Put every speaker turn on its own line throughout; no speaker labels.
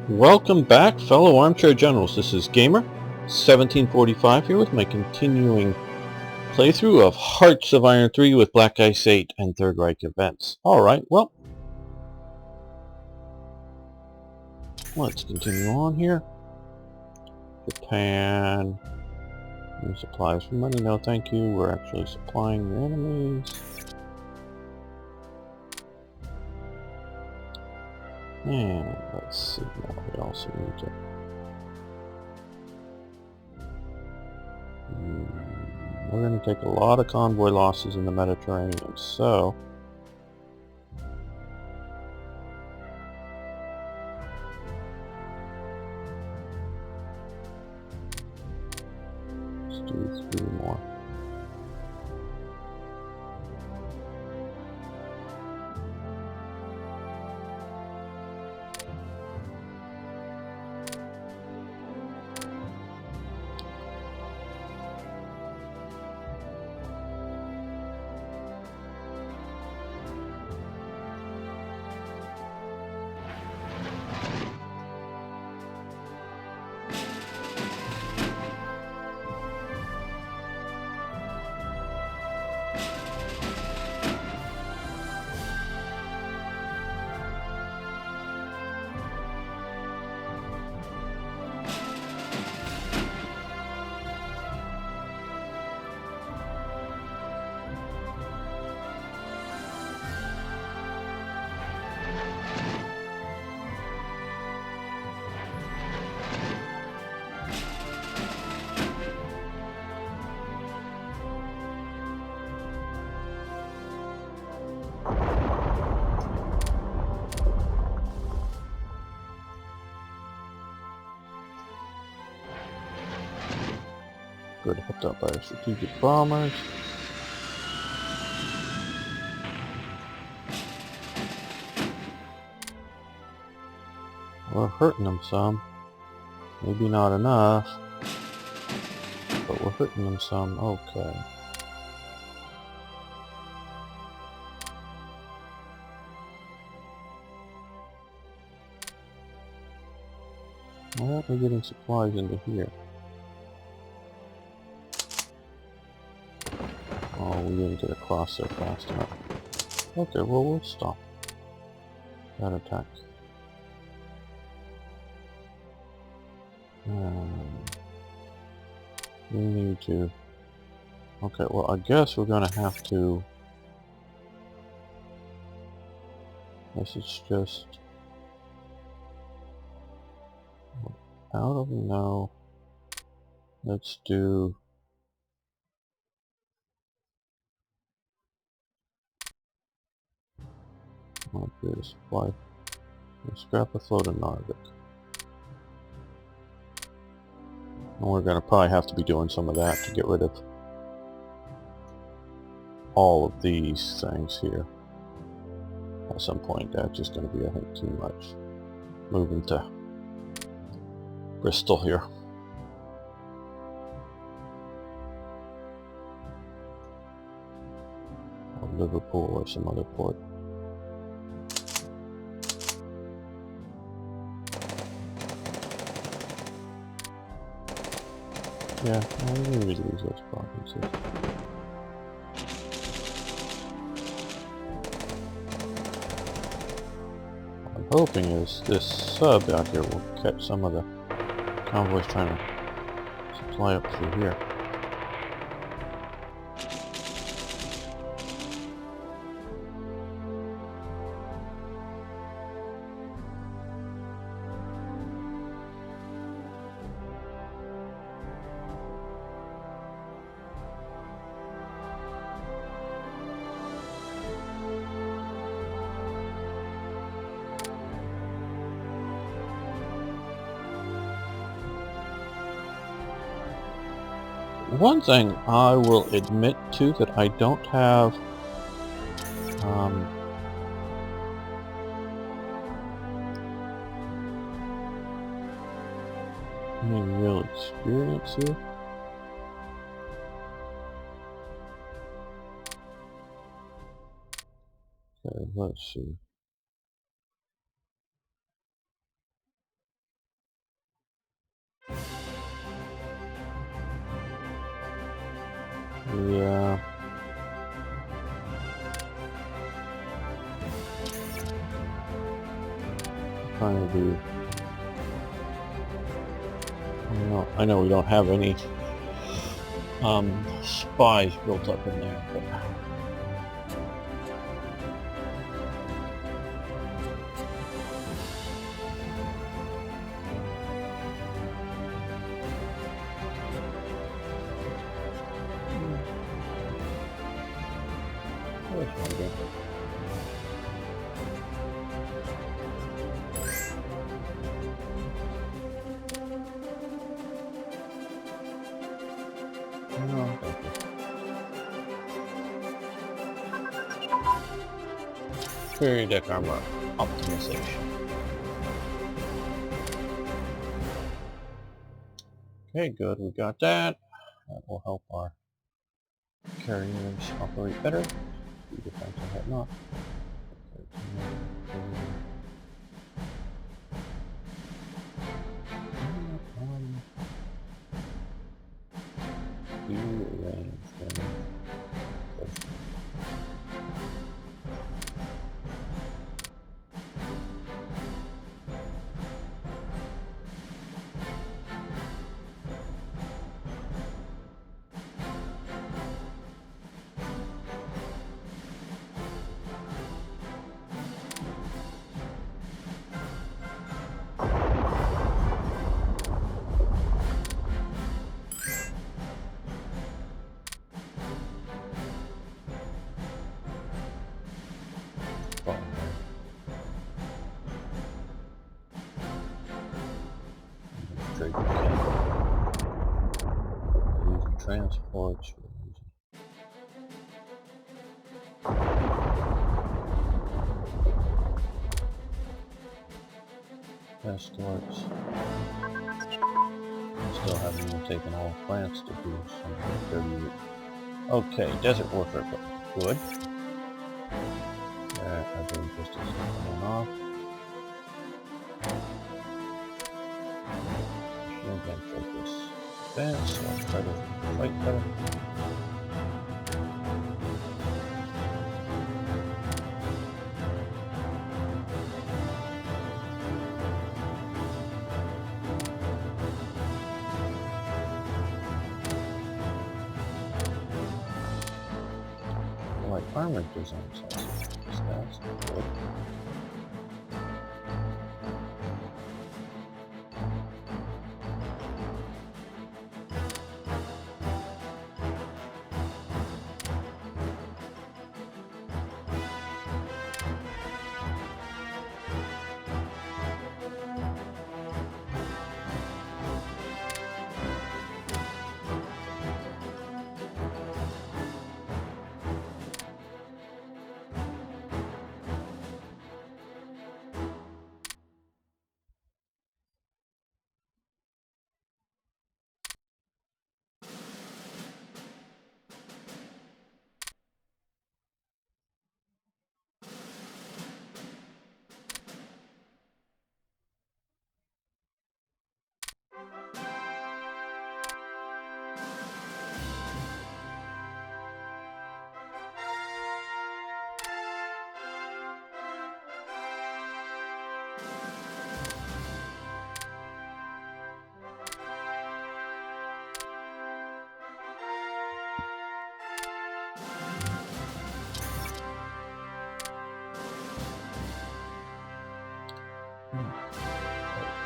Welcome back, fellow armchair generals. This is Gamer 1745 here with my continuing playthrough of Hearts of Iron 3 with Black Ice 8 and Third Reich events. Alright, well, let's continue on here. Japan. New supplies for money. No, thank you. We're actually supplying the enemies. And let's see. Now we also need to... We're going to take a lot of convoy losses in the Mediterranean, so... let's do 3 more. Good, helped out by our strategic bombers. We're hurting them some. Maybe not enough, but we're hurting them some. Okay. Why aren't we getting supplies into here? Oh, we didn't get across there fast enough. Okay, well, we'll stop that attack. We need to... okay, well, I guess we're gonna have to... this is just... out of no. Let's do... oh, create a supply. We'll scrap a float of Narvik. And we're going to probably have to be doing some of that to get rid of all of these things here. At some point, that's just going to be, I think, too much. Moving to Bristol here. Or Liverpool or some other port. Yeah, I'm going to lose those provinces. What I'm hoping is this sub out here will catch some of the convoys trying to supply up through here. One thing I will admit to that I don't have any real experience here. Okay, let's see. Yeah. Trying to do. I know we don't have any spies built up in there, but there's one again. No, thank you. Period deck armor optimization. Okay, good. We got that. That will help our carriers operate better. Do defense and whatnot. Transports. Escorts. Still haven't even taken all France to do something 38. Okay, desert warfare equipment. Good. I've been interested in coming off. Machine gun focus. Advance, so I'll try to fight better. Like armor design sizes. That's good.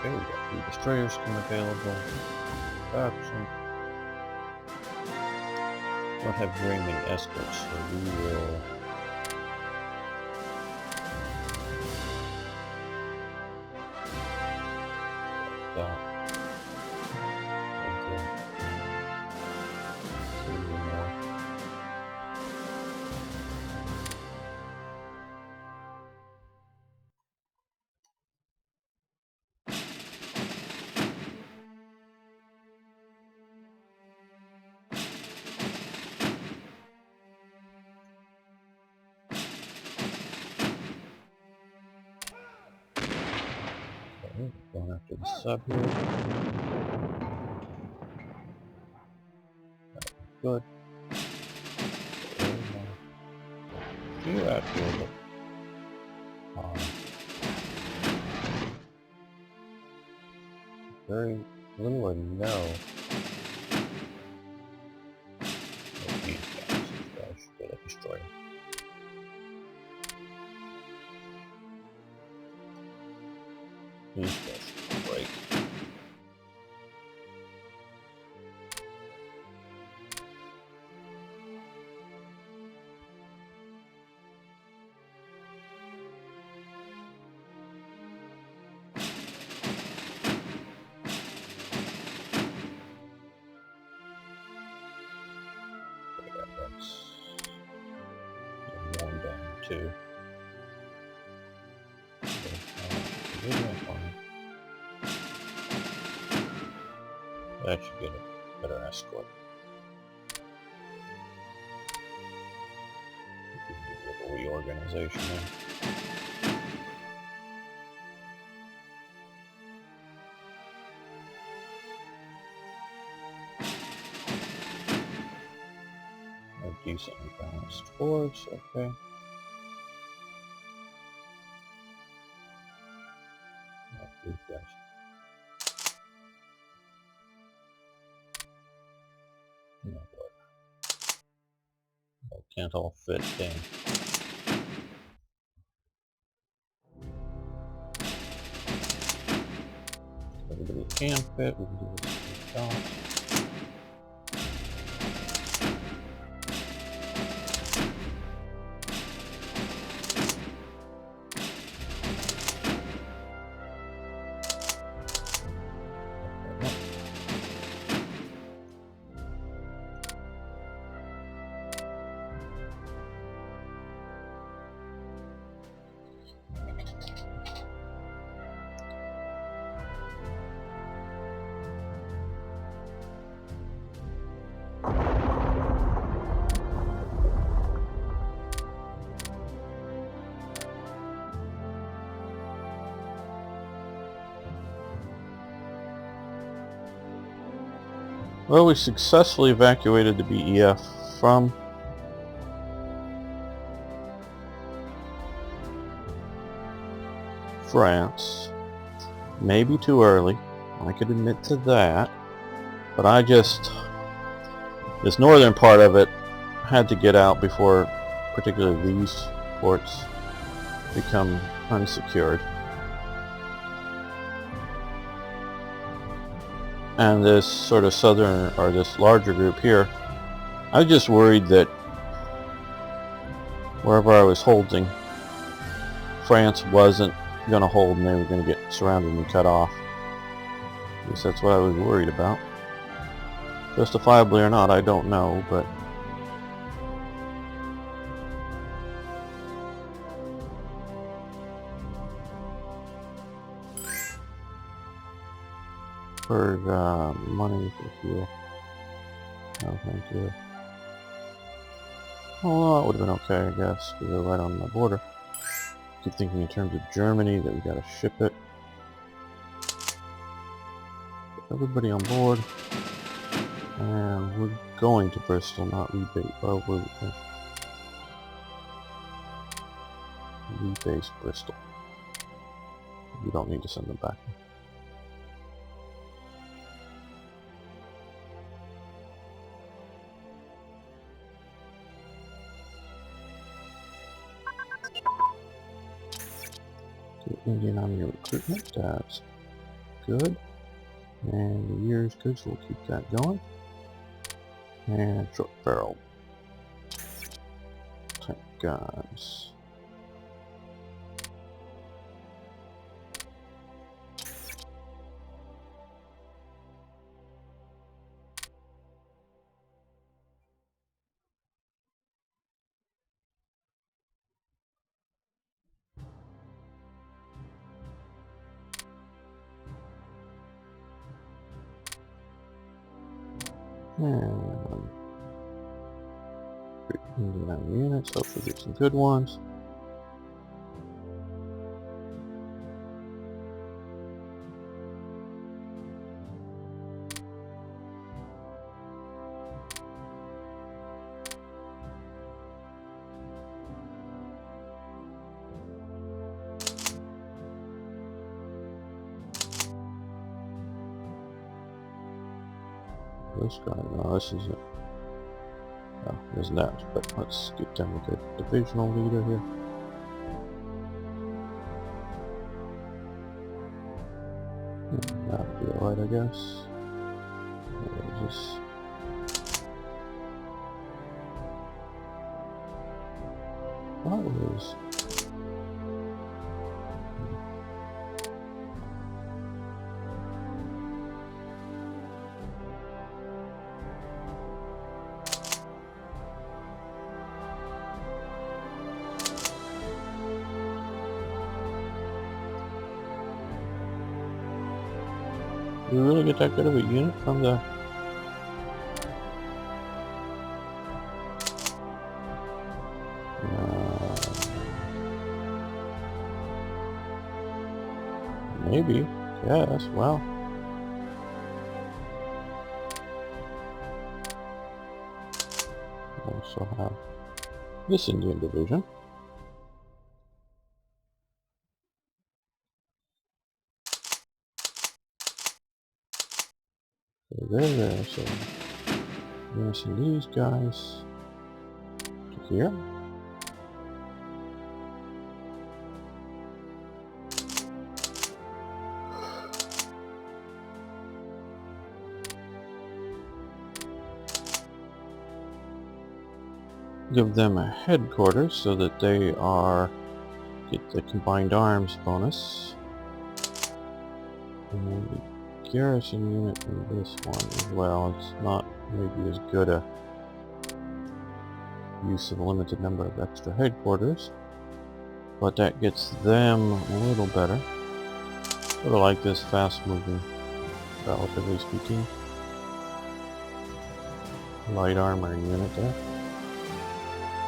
Okay, we got 3 destroyers come available. Action. Don't have very many escorts, so we will that. Okay. 3 more. Okay, going after the sub here. Good. few out here, but very little or no. These guys should be able to destroy them. These guys should break. And one down, two. That should get a better escort. A little reorganization there. A decently balanced force, okay. These guys. No good. They can't all fit in. Everybody can fit, we can do this balance. Well, we successfully evacuated the BEF from France. Maybe too early, I could admit to that, but this northern part of it had to get out before particularly these ports become unsecured. And this sort of southern, or this larger group here, I was just worried that wherever I was holding, France wasn't going to hold and they were going to get surrounded and cut off. I guess that's what I was worried about. Justifiably or not, I don't know, but for money for fuel. No, thank you. Oh, well, that would have been okay, I guess, because they're right on the border. Keep thinking in terms of Germany that we gotta ship it. Get everybody on board. And we're going to Bristol, not rebase. Well, we're rebase Bristol. We don't need to send them back. Indian Army recruitment, that's good. And the year's good, so we'll keep that going. And short barrel type guns. And Indian units, hopefully get some good ones. This guy, no, this isn't. Oh, there's that, but let's get down with the divisional leader here. That'll be alright, I guess. There's this. That is. Do we really get that good of a unit from the... maybe. Yes, well. We also have this Indian division. So they're there, so we're going to send these guys to here. Give them a headquarters so that they get the combined arms bonus. And the garrison unit in this one as well. It's not maybe as good a use of a limited number of extra headquarters, but that gets them a little better. Sort of like this fast moving, relatively speaking, light armor unit there.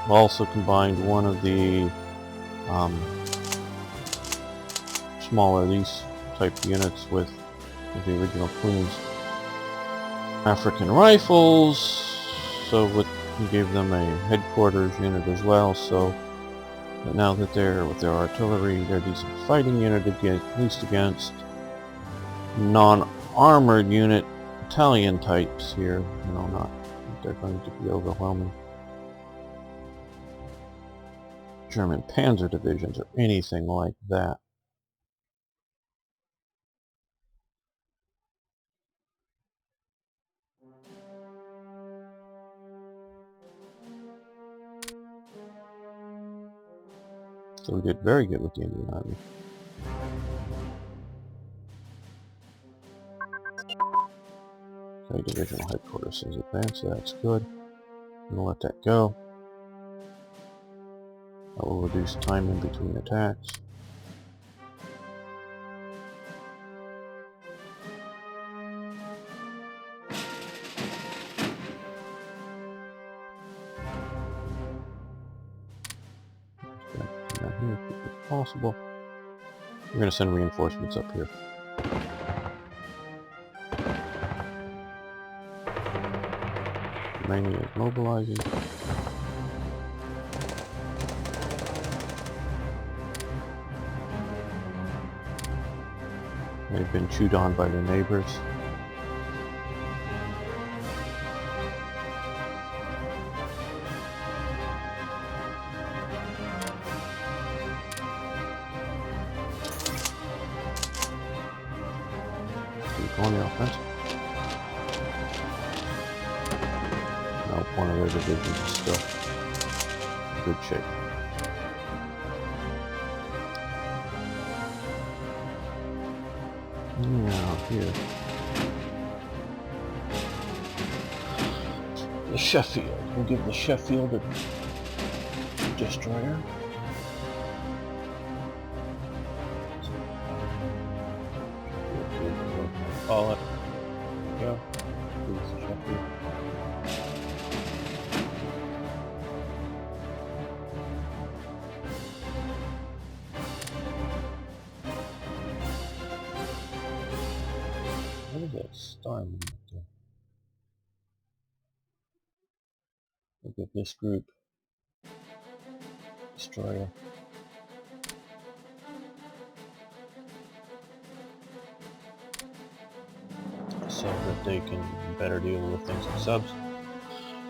Also combined one of the smaller these type units with the original Queen's African rifles, so we gave them a headquarters unit as well, so that now that they're with their artillery, they're a decent fighting unit against, at least against non-armored unit Italian types here. You know, not that they're going to be overwhelming German panzer divisions or anything like that. So we did very good with the Indian Army. Okay, divisional headquarters says advance, so that's good. I'm gonna let that go. That will reduce time in between attacks. Down here if it's possible. We're going to send reinforcements up here. Romania is mobilizing. They've been chewed on by their neighbors. Keep on the offensive. No, one of their divisions is still in good shape. Now here, the Sheffield. We'll give the Sheffield a destroyer. Call it. Go. Here's the Sheffield. What is that star movement there? Look at this group. Destroyer. so that they can better deal with things like subs.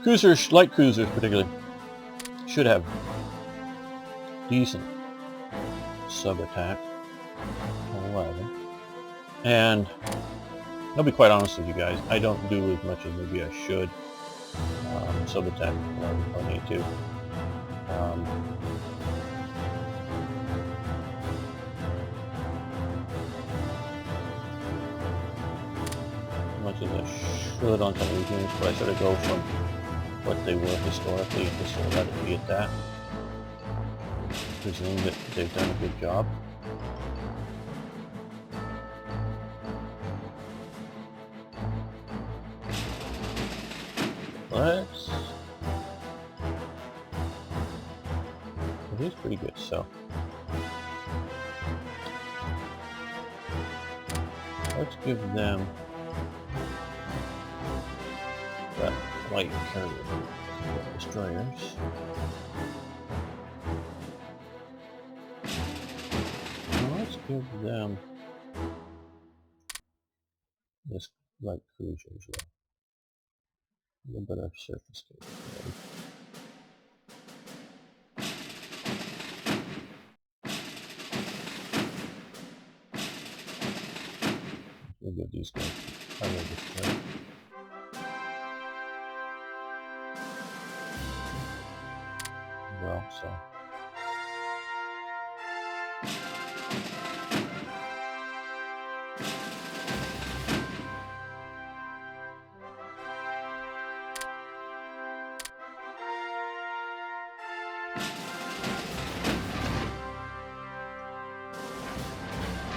Cruisers, light cruisers particularly, should have decent sub attack. 11. And I'll be quite honest with you guys, I don't do as much as maybe I should. Sub attack 11.82. Much as I should on some of these units, but I sort of go from what they were historically and just sort of let it be at that. Presume that they've done a good job. Let's... It is pretty good, so... Let's give them that light carrier destroyers. Now let's give them this light cruiser as well. A little bit of surface capability. We'll give these guys a little display. Well, so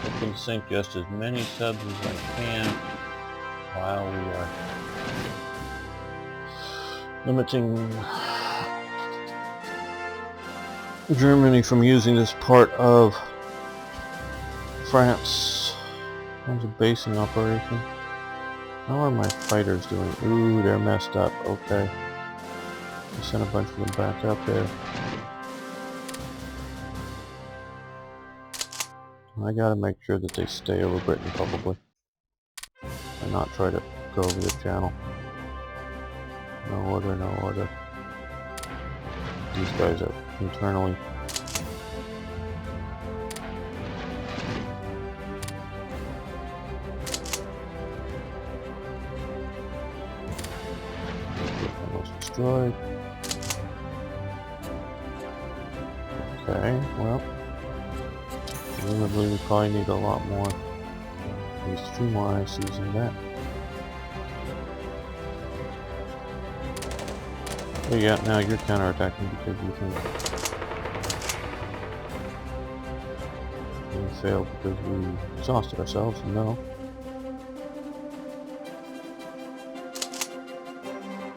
I can sink just as many subs as I can while we are limiting Germany from using this part of France as a basing operation. How are my fighters doing? Ooh, they're messed up. Okay. I sent a bunch of them back up there. I gotta make sure that they stay over Britain probably. And not try to go over the channel. No order, no order. These guys are internally. Destroyed. Okay, well, presumably we probably need a lot more. At least 2 more ICs in that. But yeah, now you're counterattacking because you think we failed because we exhausted ourselves. No.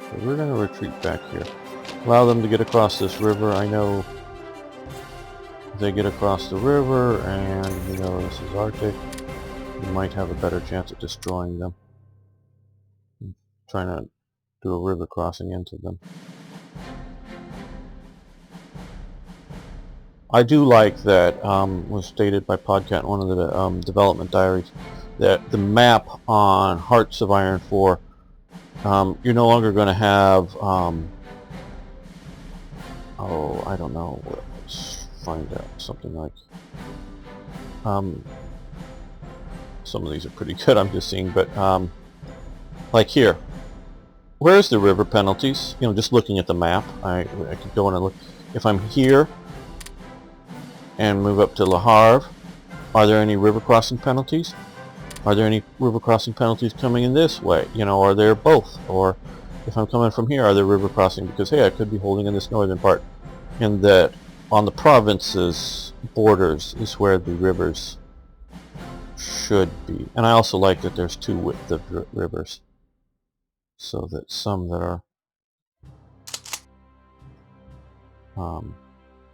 So we're going to retreat back here. Allow them to get across this river. I know if they get across the river and you know this is Arctic, we might have a better chance at destroying them. I'm trying to do a river crossing into them. I do like that, was stated by Podcat in one of the development diaries, that the map on Hearts of Iron 4, you're no longer going to have, oh, I don't know, let's find out, something like, some of these are pretty good, I'm just seeing, but, like here, where's the river penalties? You know, just looking at the map, I could go in and look, if I'm here, and move up to Le Havre, are there any river crossing penalties? Are there any river crossing penalties coming in this way? You know, are there both? Or if I'm coming from here, are there river crossing? Because hey, I could be holding in this northern part. And that on the province's borders is where the rivers should be. And I also like that there's 2 width of rivers. So that some that are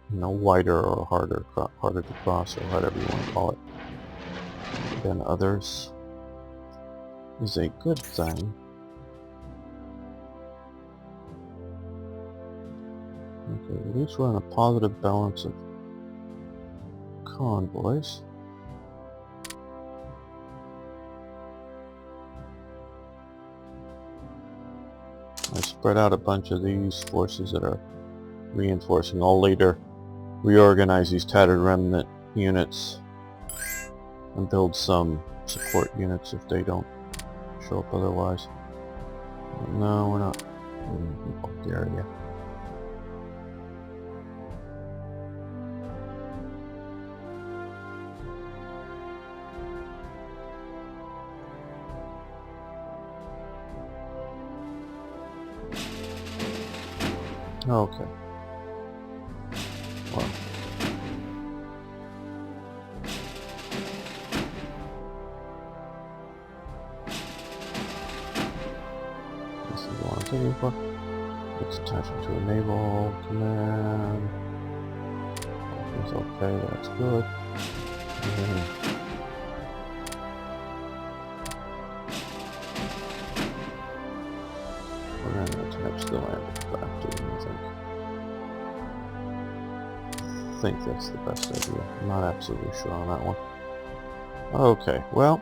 you know, wider or harder to cross, or whatever you want to call it, than others is a good thing. Okay, at least we're on a positive balance of convoys. I spread out a bunch of these forces that are reinforcing. I'll later reorganize these tattered remnant units and build some support units if they don't show up otherwise. No, we're not in the area. Okay. Well. This is what I'm thinking for. It's attached to a naval command. Everything's okay, that's good. And then we're going to attach the land craft to them, I think that's the best idea. I'm not absolutely sure on that one. Okay, well.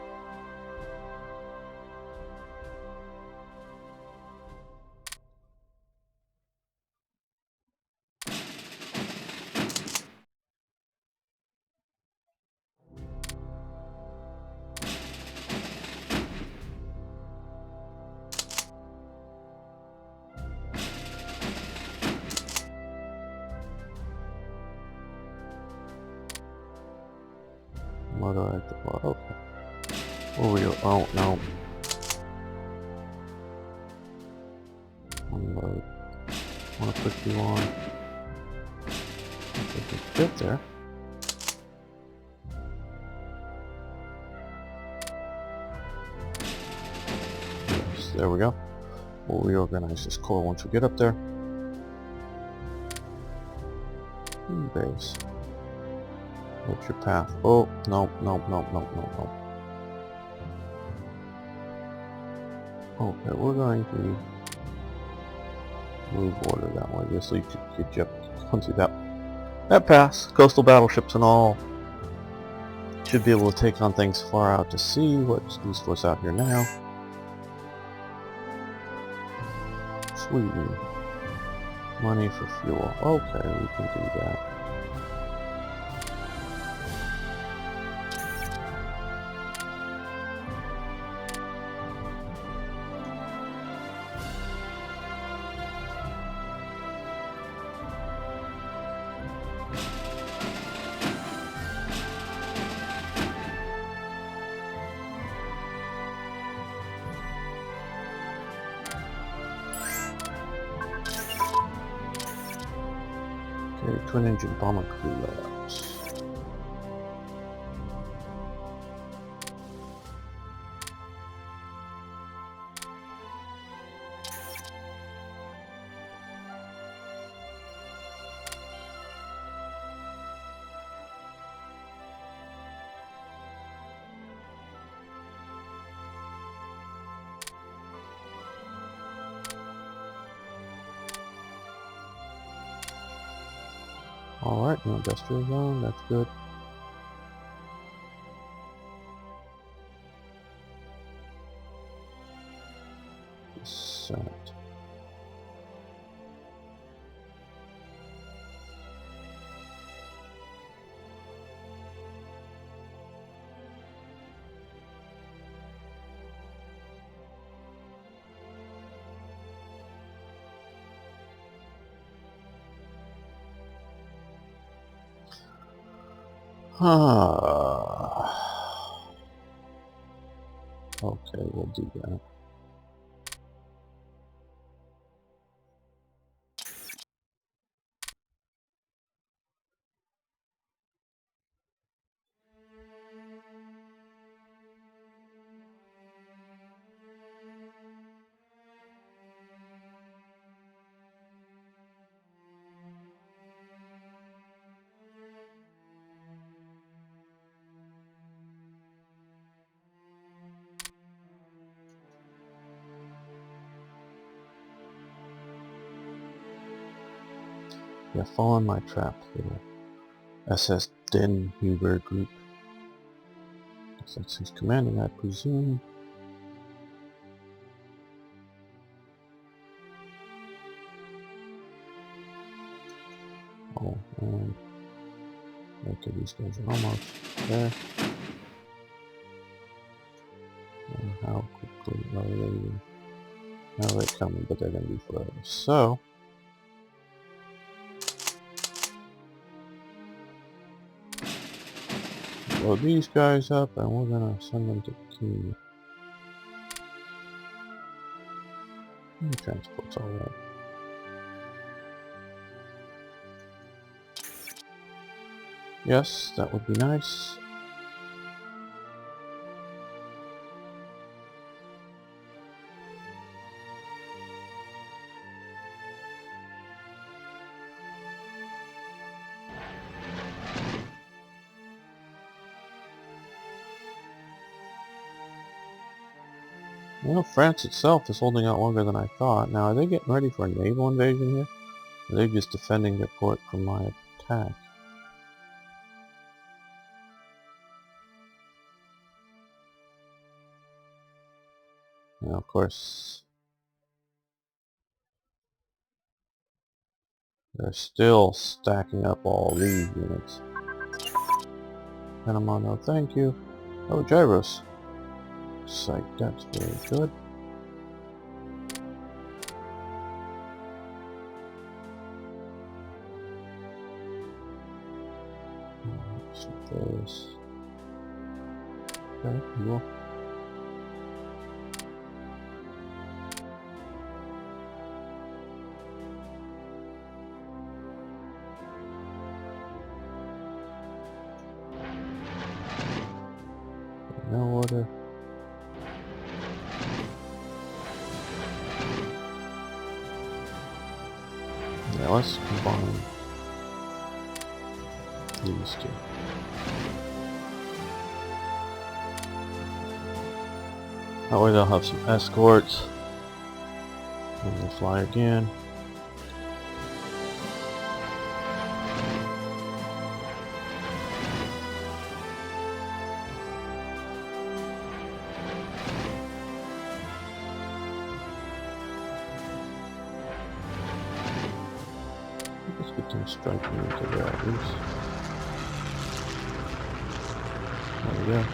What do I have to plot? Okay. Oh, oh, no. Unload. I want to put you on. If we fit there. Yes, there we go. We'll reorganize this core once we get up there. Base. What's your path? Oh, no, no, no, no, no, no. Okay, we're going to move order that way. Just so you could get onto that pass. Coastal battleships and all should be able to take on things far out to sea. What's out here now? Sweden. Money for fuel. Okay, we can do that. Twin engine bomber crew layouts. Alright, no industrial zone, that's good. Descent. Okay, we'll do that. Yeah, fall in my trap for the SS Den Huber group. Since he's commanding, I presume. Okay, and okay, these guys are almost there. And how quickly are they? Now they're coming, but they're going to be forever. So, blow these guys up, and we're going to send them to Key. Transport's alright. Yes, that would be nice. Well, France itself is holding out longer than I thought. Now, are they getting ready for a naval invasion here? Or are they just defending their port from my attack? Now, of course, they're still stacking up all these units. Panama, no thank you. Oh, gyros. Sight, that's very good. This. Okay, cool. No order. Yeah, let's combine these two. That way they'll have some escorts. And we'll fly again. Let's get them striking into there at least. There we go.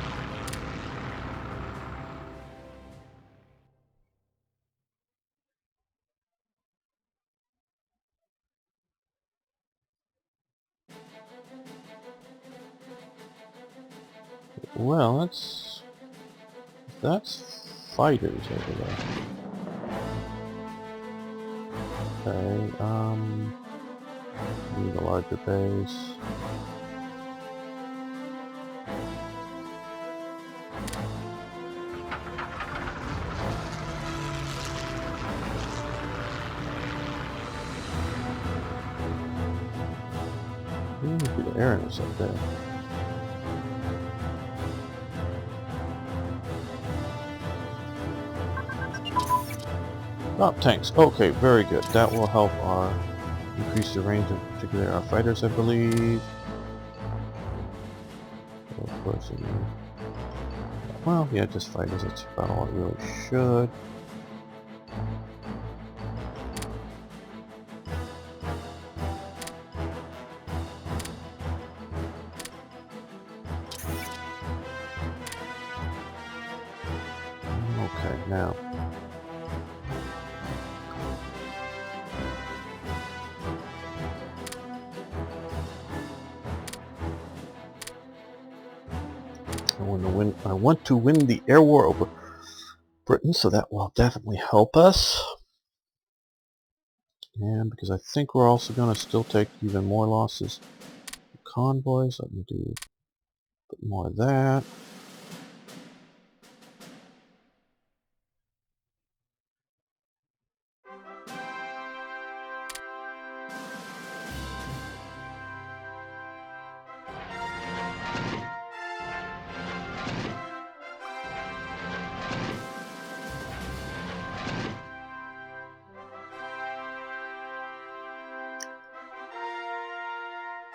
Well, that's fighters over there. Okay, need a larger base. Look at the airness up there. Oh, tanks. Okay, very good. That will help our increase the range of particularly our fighters, I believe. So of course, well, yeah, just fighters. That's about all it really should. Okay, now. I want to win the air war over Britain, so that will definitely help us. And because I think we're also going to still take even more losses. Convoys, let me do a bit more of that.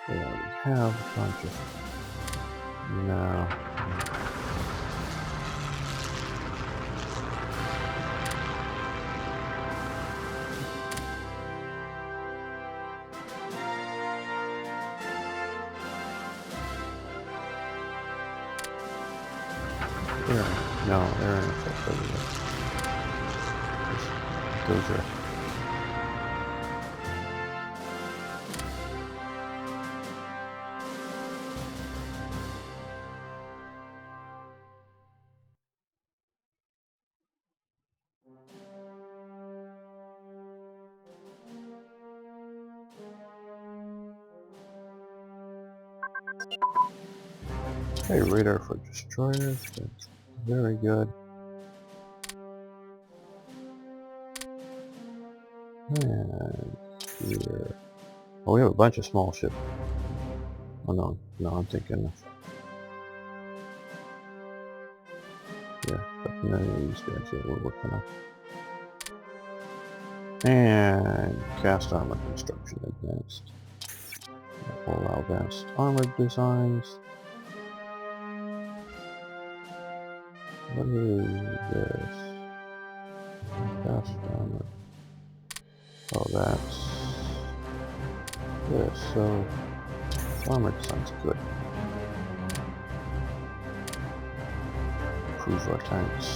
We already have a bunch of... No. No, they're in effect everywhere. Those are... Okay, radar for destroyers. That's very good. And here... Oh, we have a bunch of small ships. Oh no, I'm thinking of... Yeah, but none of these guys that we're working on. And cast armor construction advanced. That will allow advanced armored designs. What is this? Cast armor. Oh, that's this. So armor design's good. Improve our tanks.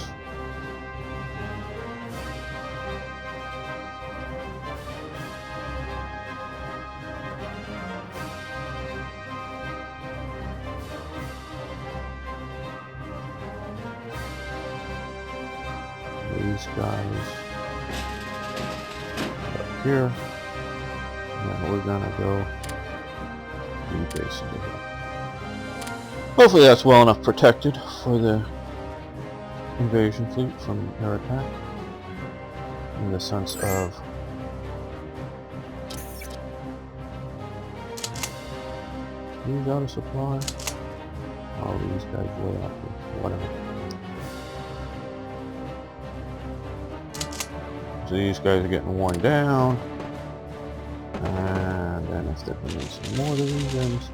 These guys up here. And we're gonna go base into here. Hopefully that's well enough protected for the invasion fleet from their attack. In the sense of these out of supply. All these guys way out here. Whatever. So these guys are getting worn down. And then if they bring in some more divisions.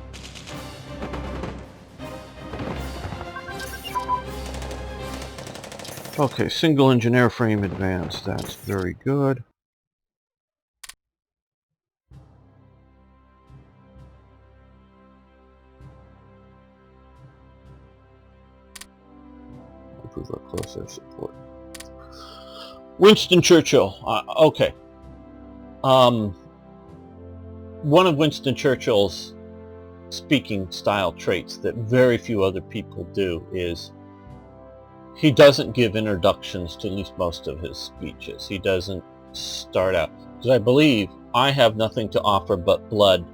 Okay, single engine airframe advanced. That's very good. Improve our close air support. Winston Churchill. Okay. One of Winston Churchill's speaking style traits that very few other people do is he doesn't give introductions to at least most of his speeches. He doesn't start out. Because I believe, I have nothing to offer but blood.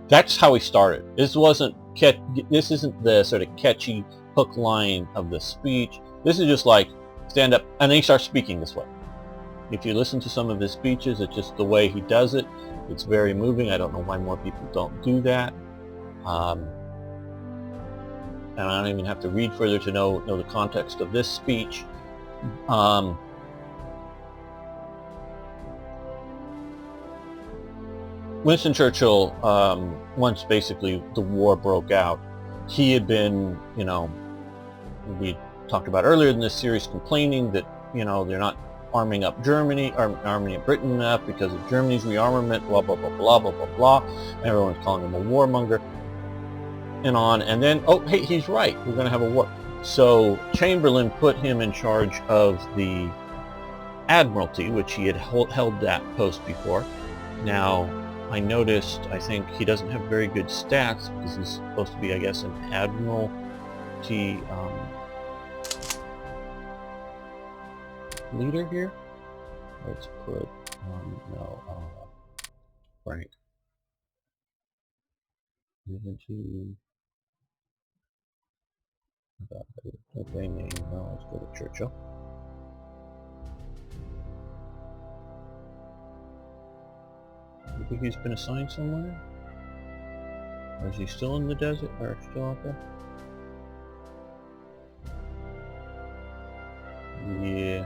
That's how he started. This isn't the sort of catchy hook line of the speech. This is just like, stand up, and then he starts speaking this way. If you listen to some of his speeches, it's just the way he does it. It's very moving. I don't know why more people don't do that. And I don't even have to read further to know the context of this speech. Winston Churchill, once basically the war broke out, he had been, we talked about earlier in this series, complaining that, they're not arming up Germany, or arming up Britain enough because of Germany's rearmament, blah, blah, blah, blah, blah, blah, blah. Everyone's calling him a warmonger. And then, oh, hey, he's right, we're going to have a war. So Chamberlain put him in charge of the Admiralty, which he had held that post before. Now, I noticed, I think he doesn't have very good stats, because he's supposed to be, I guess, an Admiralty leader here. Let's put, Frank. Okay, name. No, let's go to Churchill. You think he's been assigned somewhere? Or is he still in the desert? Or still out there? Yeah.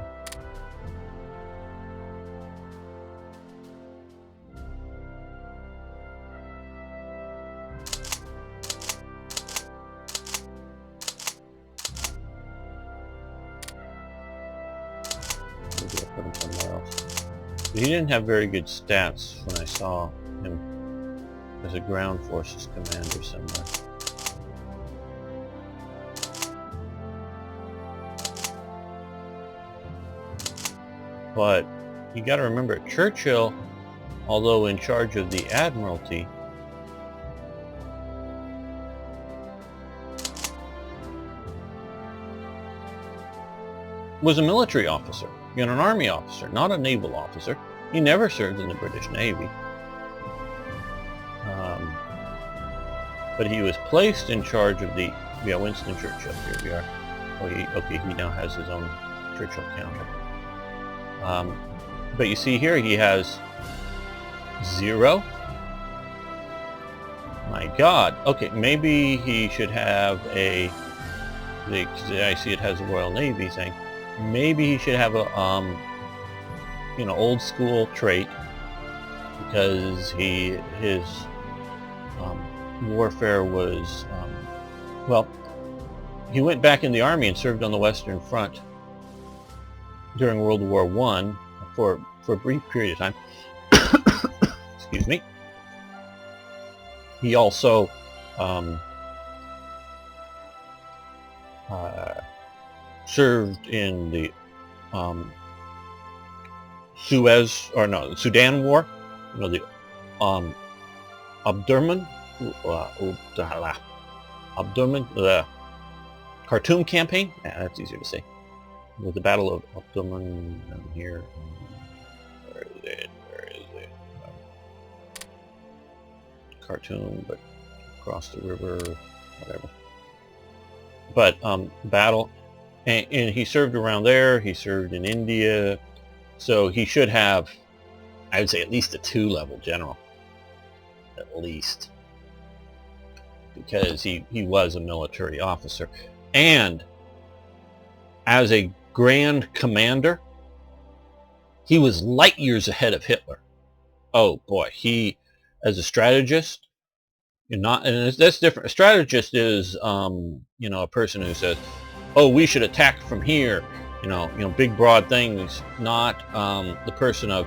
Maybe I'll put him somewhere else. He didn't have very good stats when I saw him as a ground forces commander somewhere. But you got to remember, Churchill, although in charge of the Admiralty, was a military officer, an army officer, not a naval officer. He never served in the British Navy. But he was placed in charge of the, Winston Churchill, here we are. Oh, he now has his own Churchill counter. But you see here he has 0. My God. Okay, maybe he should have I see it has a Royal Navy thing. Maybe he should have a, old school trait, because his warfare was, he went back in the army and served on the Western Front during World War I for a brief period of time. Excuse me. He also served in the Sudan War, the Omdurman, the Khartoum campaign. Yeah, that's easier to say. With the Battle of Omdurman here. Where is it? Khartoum, but across the river, whatever. But battle, and he served around there. He served in India, so he should have, I would say, at least a 2-level general, at least, because he was a military officer, and as a grand commander, he was light years ahead of Hitler. Oh boy, he, as a strategist, and that's different. A strategist is, a person who says, "Oh, we should attack from here," big broad things. Not the person of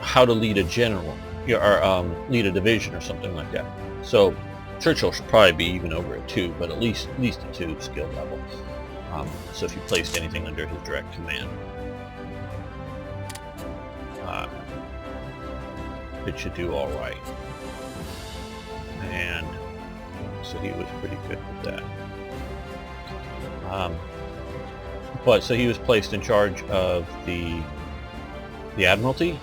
how to lead a general, or lead a division or something like that. So Churchill should probably be even over a 2, but at least a 2 skill level. So if you placed anything under his direct command, it should do all right. And so he was pretty good with that. But so he was placed in charge of the Admiralty,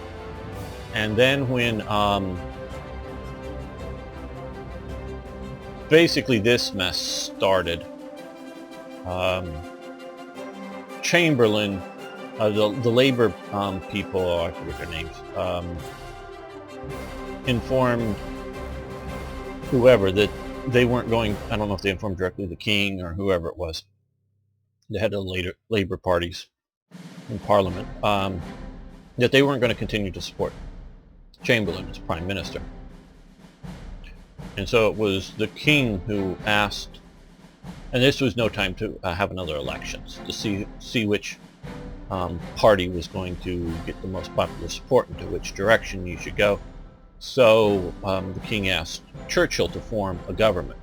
and then when basically this mess started, Chamberlain, the Labor people, I forget their names, informed whoever that they weren't going, I don't know if they informed directly the king or whoever it was, the head of the Labor parties in Parliament, that they weren't going to continue to support Chamberlain as Prime Minister. And so it was the king who asked, and this was no time to have another elections, to see which party was going to get the most popular support and to which direction you should go. So the king asked Churchill to form a government,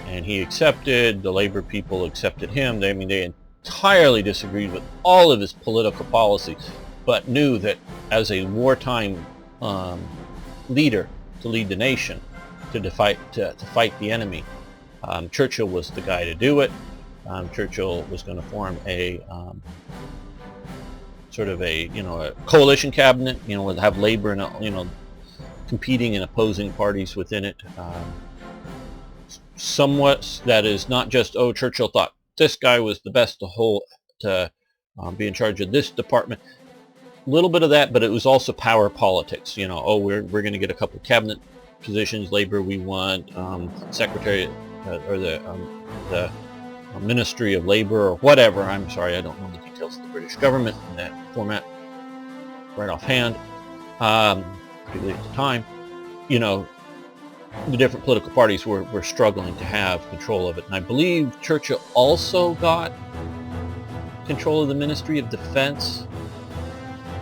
and he accepted. The Labor people accepted him. They entirely disagreed with all of his political policy, but knew that as a wartime leader to lead the nation, to fight the enemy, Churchill was the guy to do it. Churchill was going to form a sort of a coalition cabinet, have Labor and competing and opposing parties within it. Somewhat that is not just, Churchill thought this guy was the best to be in charge of this department. A little bit of that, but it was also power politics. We're going to get a couple of cabinet positions. Labor, we want secretary or the Ministry of Labor or whatever. I'm sorry, I don't know the details of the British government in that format right offhand. Particularly at the time, the different political parties were struggling to have control of it. And I believe Churchill also got control of the Ministry of Defense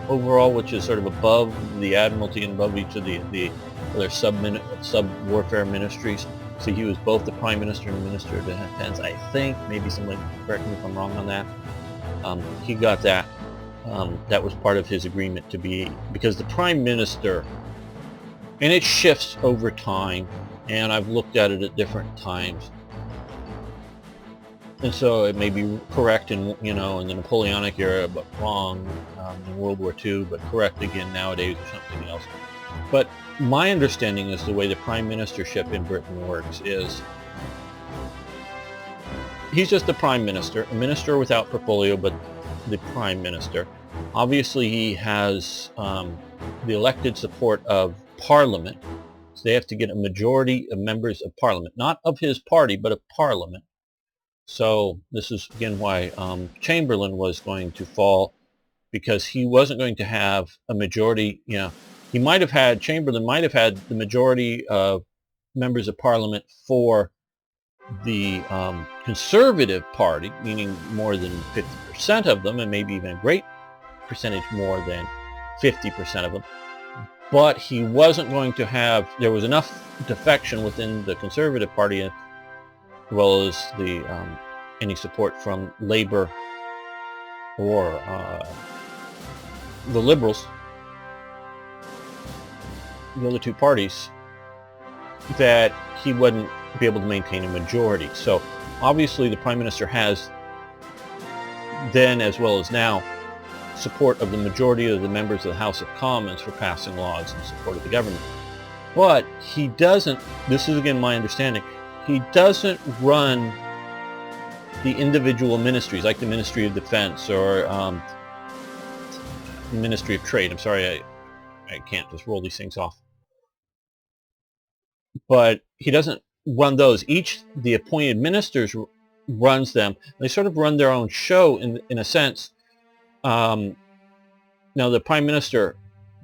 overall, which is sort of above the Admiralty and above each of the other sub-warfare ministries. So he was both the Prime Minister and the Minister of Defense, I think. Maybe somebody correct me if I'm wrong on that. He got that. That was part of his agreement to be, because the prime minister, and it shifts over time, and I've looked at it at different times, and so it may be correct in in the Napoleonic era, but wrong in World War II, but correct again nowadays or something else. But my understanding is the way the prime ministership in Britain works is he's just the prime minister, a minister without portfolio, but the prime minister. Obviously, he has the elected support of Parliament. So they have to get a majority of members of Parliament, not of his party, but of Parliament. So this is, again, why Chamberlain was going to fall, because he wasn't going to have a majority. Chamberlain might have had the majority of members of Parliament for the Conservative Party, meaning more than 50% of them, and maybe even a great percentage more than 50% of them. But he wasn't going to have, there was enough defection within the Conservative Party, as well as the any support from Labour or the Liberals, the other two parties, that he wouldn't be able to maintain a majority. So obviously the Prime Minister has then, as well as now, support of the majority of the members of the House of Commons for passing laws in support of the government. But he doesn't, this is again my understanding, he doesn't run the individual ministries like the Ministry of Defense or the Ministry of Trade. I'm sorry, I can't just roll these things off. But he doesn't run those. The appointed ministers runs them. They sort of run their own show in a sense. Now the Prime Minister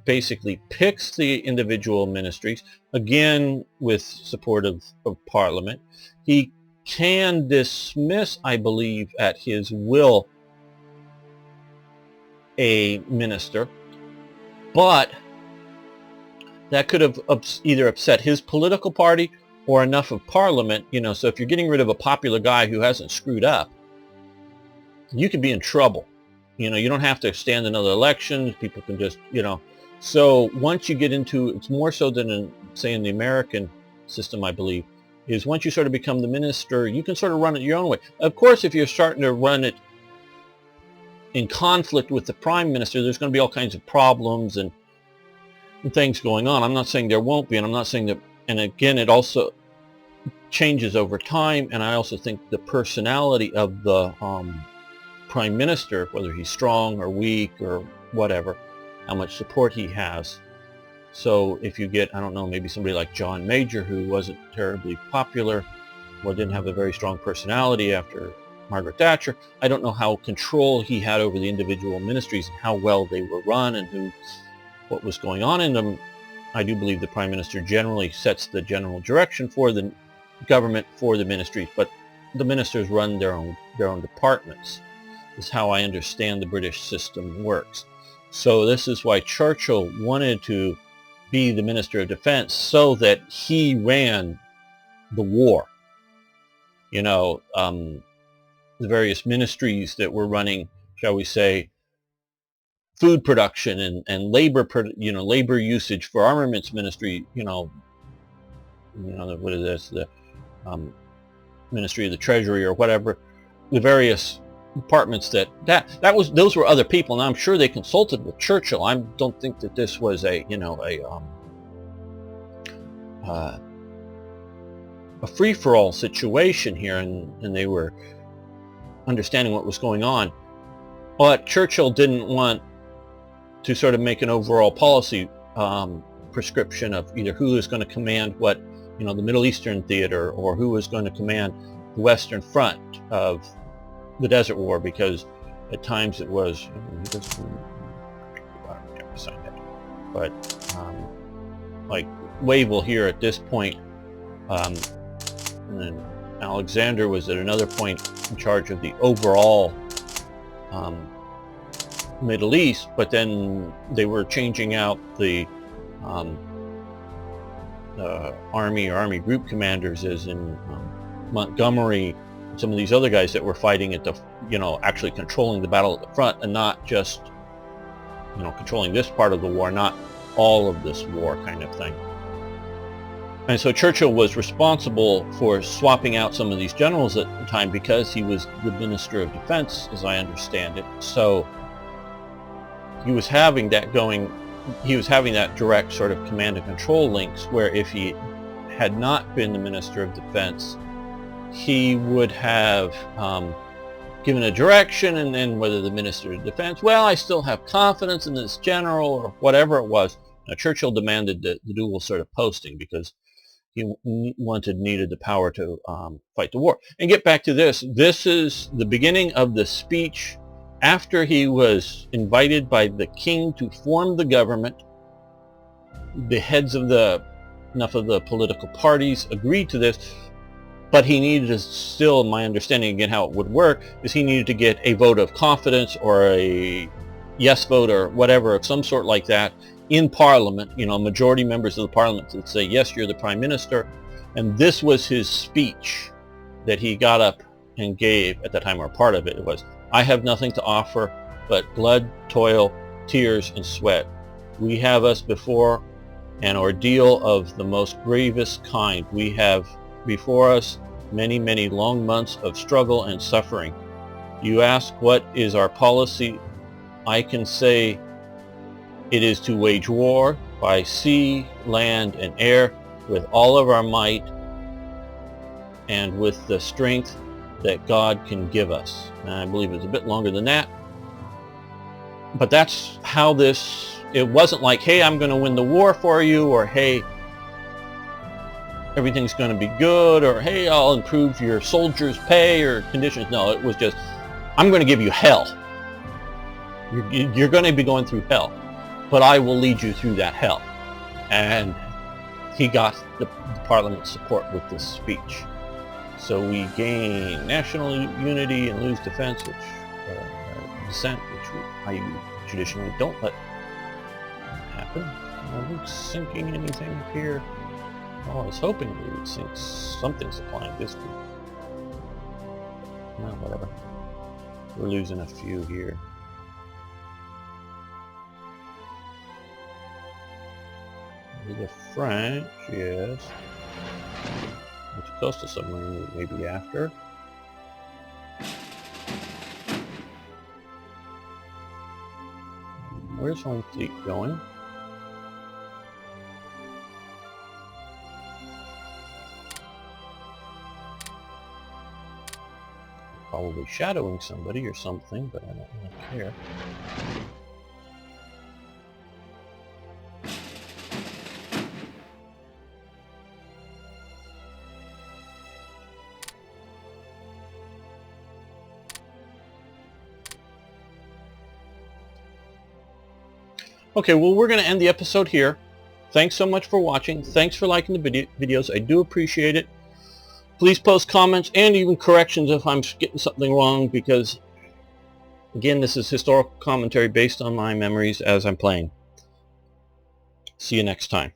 basically picks the individual ministries, again with support of Parliament. He can dismiss, I believe, at his will a minister, but that could have either upset his political party or enough of Parliament, so if you're getting rid of a popular guy who hasn't screwed up, you could be in trouble. You don't have to stand another election. People can just, So once you get into, it's more so than in the American system, I believe, is once you sort of become the minister, you can sort of run it your own way. Of course, if you're starting to run it in conflict with the Prime Minister, there's going to be all kinds of problems and things going on. I'm not saying there won't be, and I'm not saying that, and again, it also changes over time, and I also think the personality of the Prime Minister, whether he's strong or weak or whatever, how much support he has. So if you get, I don't know, maybe somebody like John Major, who wasn't terribly popular, didn't have a very strong personality after Margaret Thatcher, I don't know how control he had over the individual ministries and how well they were run and what was going on in them. I do believe the Prime Minister generally sets the general direction for the government, for the ministries, but the ministers run their own departments. This is how I understand the British system works. So this is why Churchill wanted to be the Minister of Defense, so that he ran the war. The various ministries that were running, shall we say, food production and labor, labor usage for armaments ministry, what is this, the Ministry of the Treasury or whatever, the various departments those were other people, and I'm sure they consulted with Churchill. I don't think that this was a free-for-all situation here, and they were understanding what was going on. But Churchill didn't want to sort of make an overall policy prescription of either who is going to command what, the Middle Eastern theater, or who is going to command the Western Front of the Desert War, because at times it was, but like Wavell here at this point, and then Alexander was at another point in charge of the overall Middle East, but then they were changing out the army or army group commanders, as in Montgomery, some of these other guys that were fighting at the, actually controlling the battle at the front, and not just controlling this part of the war, not all of this war kind of thing. And so Churchill was responsible for swapping out some of these generals at the time because he was the Minister of Defense, as I understand it. So he was having that direct sort of command and control links, where if he had not been the Minister of Defense, he would have given a direction, and then whether the Minister of Defense, well, I still have confidence in this general, or whatever it was. Now, Churchill demanded the dual sort of posting because he needed the power to fight the war. And get back to this. This is the beginning of the speech after he was invited by the king to form the government. The heads of enough of the political parties agreed to this, but he needed to still, my understanding again how it would work, is he needed to get a vote of confidence or a yes vote or whatever of some sort like that in Parliament, majority members of the Parliament would say, yes, you're the Prime Minister. And this was his speech that he got up and gave at the time, or part of it was, I have nothing to offer but blood, toil, tears, and sweat. We have us before an ordeal of the most gravest kind. We have before us many, many long months of struggle and suffering. You ask what is our policy? I can say it is to wage war by sea, land, and air with all of our might and with the strength that God can give us. And I believe it's a bit longer than that. But that's how it wasn't like, hey, I'm going to win the war for you, or hey, everything's going to be good, or hey, I'll improve your soldiers' pay or conditions. No, it was just, I'm going to give you hell. You're going to be going through hell, but I will lead you through that hell. And he got the Parliament's support with this speech. So we gain national unity and lose defense, dissent, which I traditionally don't let happen. Are we sinking anything up here? Oh, I was hoping we would sink something supplying this week. No, whatever. We're losing a few here. The French, yes. It's close to submarine, maybe after. Where's Home Fleet going? Probably shadowing somebody or something, but I don't really care. Okay, well, we're going to end the episode here. Thanks so much for watching. Thanks for liking the videos. I do appreciate it. Please post comments and even corrections if I'm getting something wrong, because, again, this is historical commentary based on my memories as I'm playing. See you next time.